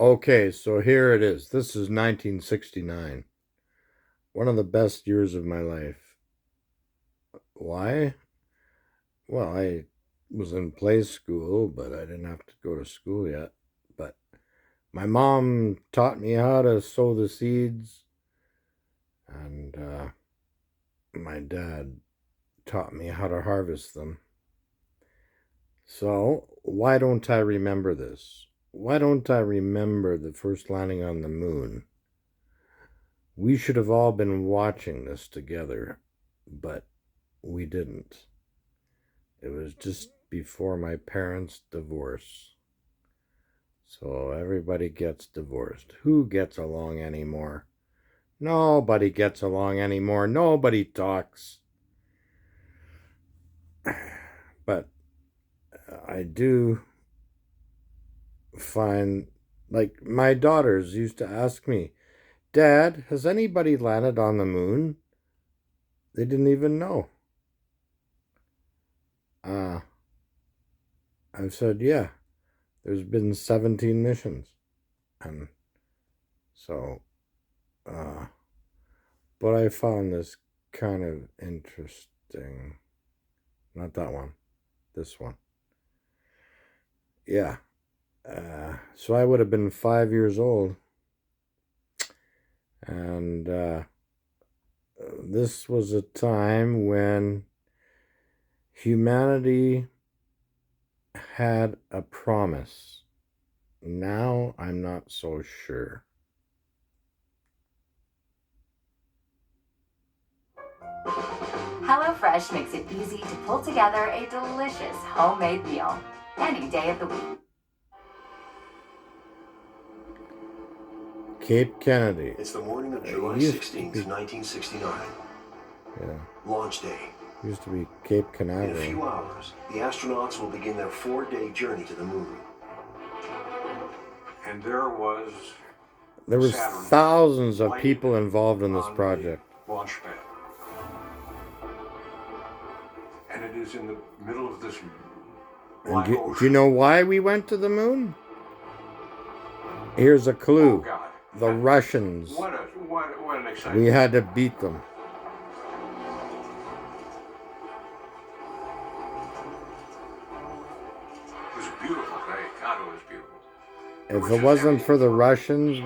Okay, so here it is. This is 1969. One of the best years of my life. Why? Well, I was in play school, but I didn't have to go to school yet. But my mom taught me how to sow the seeds, and my dad taught me how to harvest them. So, why don't I remember this? Why don't I remember the first landing on the moon? We should have all been watching this together, but we didn't. It was just before my parents' divorce. So everybody gets divorced. Who gets along anymore? Nobody gets along anymore. Nobody talks. But I do find, like, my daughters used to ask me, Dad, has anybody landed on the moon? They didn't even know. I've said, yeah, there's been 17 missions. And so, uh, but I found this kind of interesting. Not that one, this one. Yeah. So I would have been 5 years old. And this was a time when humanity had a promise. Now I'm not so sure. HelloFresh makes it easy to pull together a delicious homemade meal any day of the week. Cape Kennedy. It's the morning of July 16th, 1969. Yeah. Launch day. Used to be Cape In a Canaveral. few hours, the astronauts will begin their 4-day journey to the moon. And there was Saturn thousands of lighted people involved in this on project. the launch pad. And it is in the middle of this And wide do ocean. you know why we went to the moon? Here's a Oh, clue. God. The Russians. What an exciting. We had to beat them. It was a beautiful day. God, it was beautiful. If it wasn't for the Russians,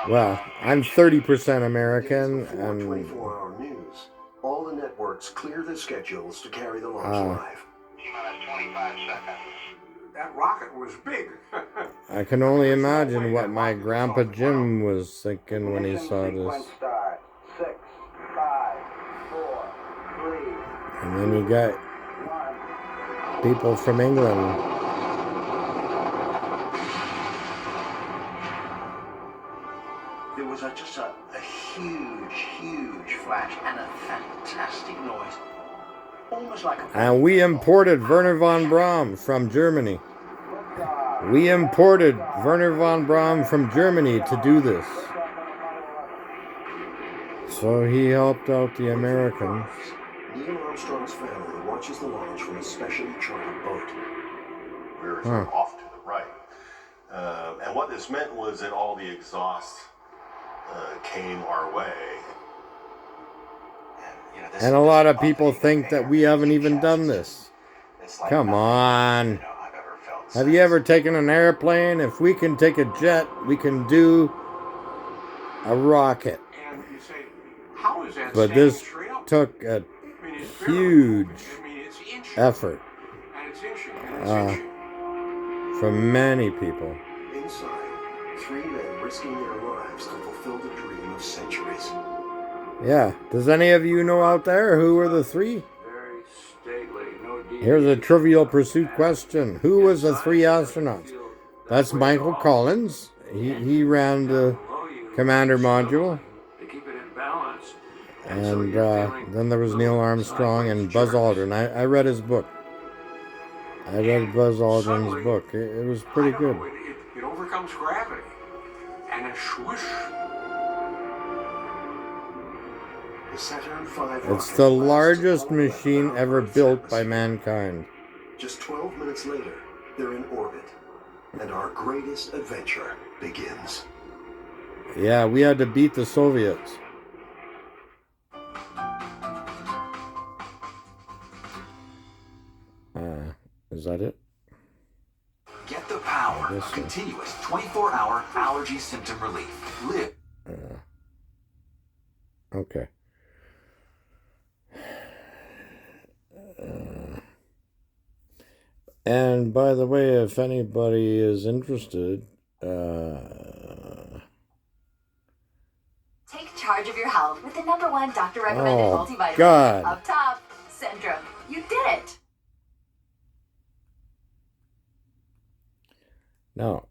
well, I'm 30% American, Before and 24-hour news, all the networks clear their schedules to carry the launch live. T-minus 25 seconds. That rocket was big. I can only imagine what my grandpa Jim was thinking when he saw this. Start. 6, 5, 4, 3. And then you got people from England. There was just a huge flash and a fantastic noise. Almost like a... And we imported Werner von Braun from Germany. We imported Werner von Braun from Germany to do this. So he helped out the Americans. Neil Armstrong's family watches the launch from a specially chartered boat. We were sort of off to the right. And what this meant was that all the exhaust came our way. And a lot of people think that we haven't even done this. Come on. Have you ever taken an airplane? If we can take a jet, we can do a rocket. And you say, how is that But this took a huge effort from many people. Inside, 3 men risking their lives to fulfill the dream of centuries. Yeah. Does any of you know out there who were the 3? Very stately, no deviation. Here's a Trivial Pursuit question. Who was the 3 astronauts? That's Michael Collins. He ran the commander module. They keep it in balance. And then there was Neil Armstrong and Buzz Aldrin. I read his book. I read Buzz Aldrin's book. It was pretty good. It overcomes gravity. And a swoosh. The Saturn V It's rocket the blasts largest all the way machine around ever Earth's built by atmosphere. mankind. Just 12 minutes later, they're in orbit. and our greatest adventure begins. Yeah, we had to beat the Soviets. Is that it? Get the power Yes, of sir. continuous 24-hour allergy symptom relief. Live. Okay. And by the way, if anybody is interested, Take charge of your health with the #1 doctor recommended Oh, multivitamin. God. Up top, Centrum. You did it. no.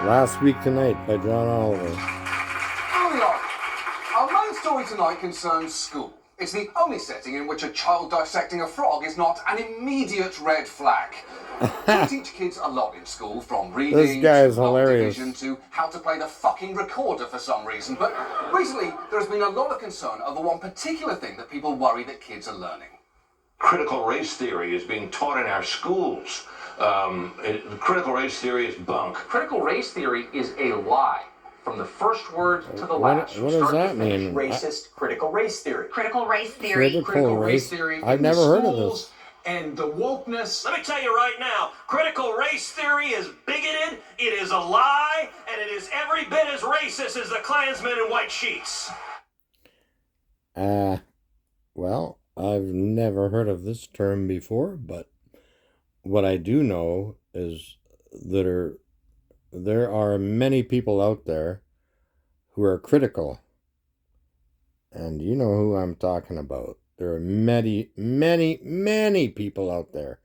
Last Week Tonight by John Oliver. Hello. Our main story tonight concerns school. It's the only setting in which a child dissecting a frog is not an immediate red flag. We teach kids a lot in school, from reading This guy is to long hilarious. division to how to play the fucking recorder for some reason. But recently, there has been a lot of concern over one particular thing that people worry that kids are learning. Critical race theory is being taught in our schools. Critical race theory is bunk. Critical race theory is a lie. From the first word to the What last. does that mean? Racist critical race theory. Critical race theory. Critical race theory. I've in the never heard of schools this. And the wokeness. Let me tell you right now, critical race theory is bigoted, it is a lie, and it is every bit as racist as the Klansmen in white sheets. Well, I've never heard of this term before, but what I do know is that there are many people out there who are critical. And you know who I'm talking about. There are many, many, many people out there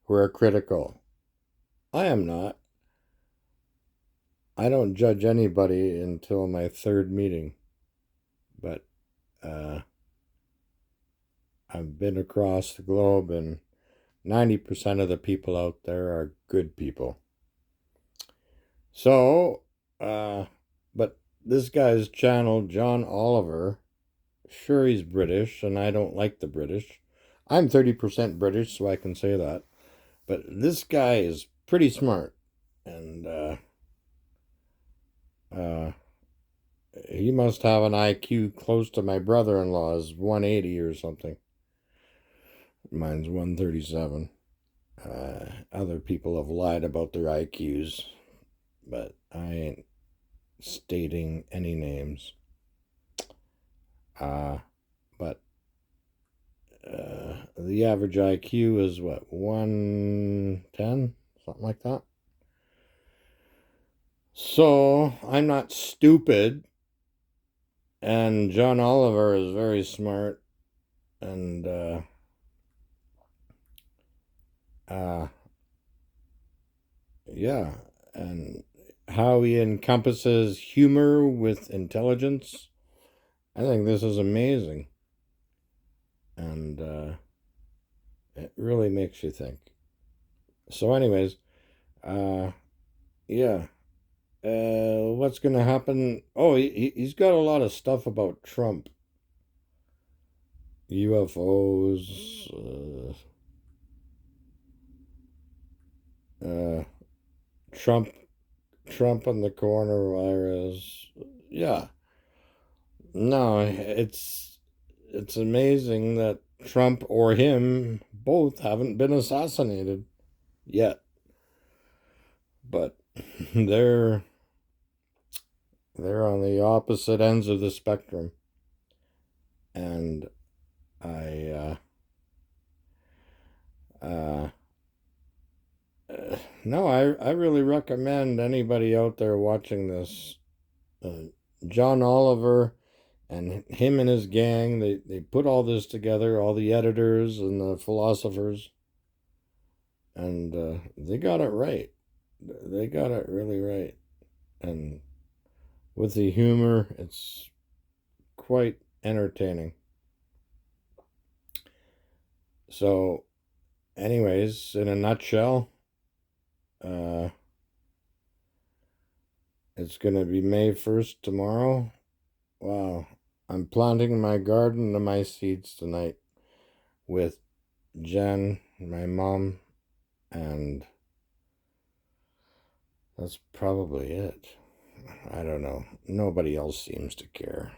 who are critical. I am not. I don't judge anybody until my third meeting. But I've been across the globe, and 90% of the people out there are good people. So, but this guy's channel, John Oliver, sure, he's British, and I don't like the British. I'm 30% British, so I can say that. But this guy is pretty smart. And he must have an IQ close to my brother-in-law's, 180 or something. Mine's 137. Other people have lied about their IQs, but I ain't stating any names. But the average IQ is what, 110? Something like that. So, I'm not stupid, and John Oliver is very smart, and yeah, and how he encompasses humor with intelligence. I think this is amazing. And it really makes you think. So anyways, yeah. What's going to happen? Oh, he's got a lot of stuff about Trump. UFOs, Trump and the coronavirus. Yeah. No, it's amazing that Trump or him both haven't been assassinated yet. But they're on the opposite ends of the spectrum. And I really recommend anybody out there watching this, John Oliver and him and his gang, they put all this together, all the editors and the philosophers, and they got it right. They got it really right. And with the humor, it's quite entertaining. So, anyways, in a nutshell, it's going to be May 1st tomorrow. Wow. I'm planting my garden and my seeds tonight with Jen, my mom, And that's probably it. I don't know. Nobody else seems to care.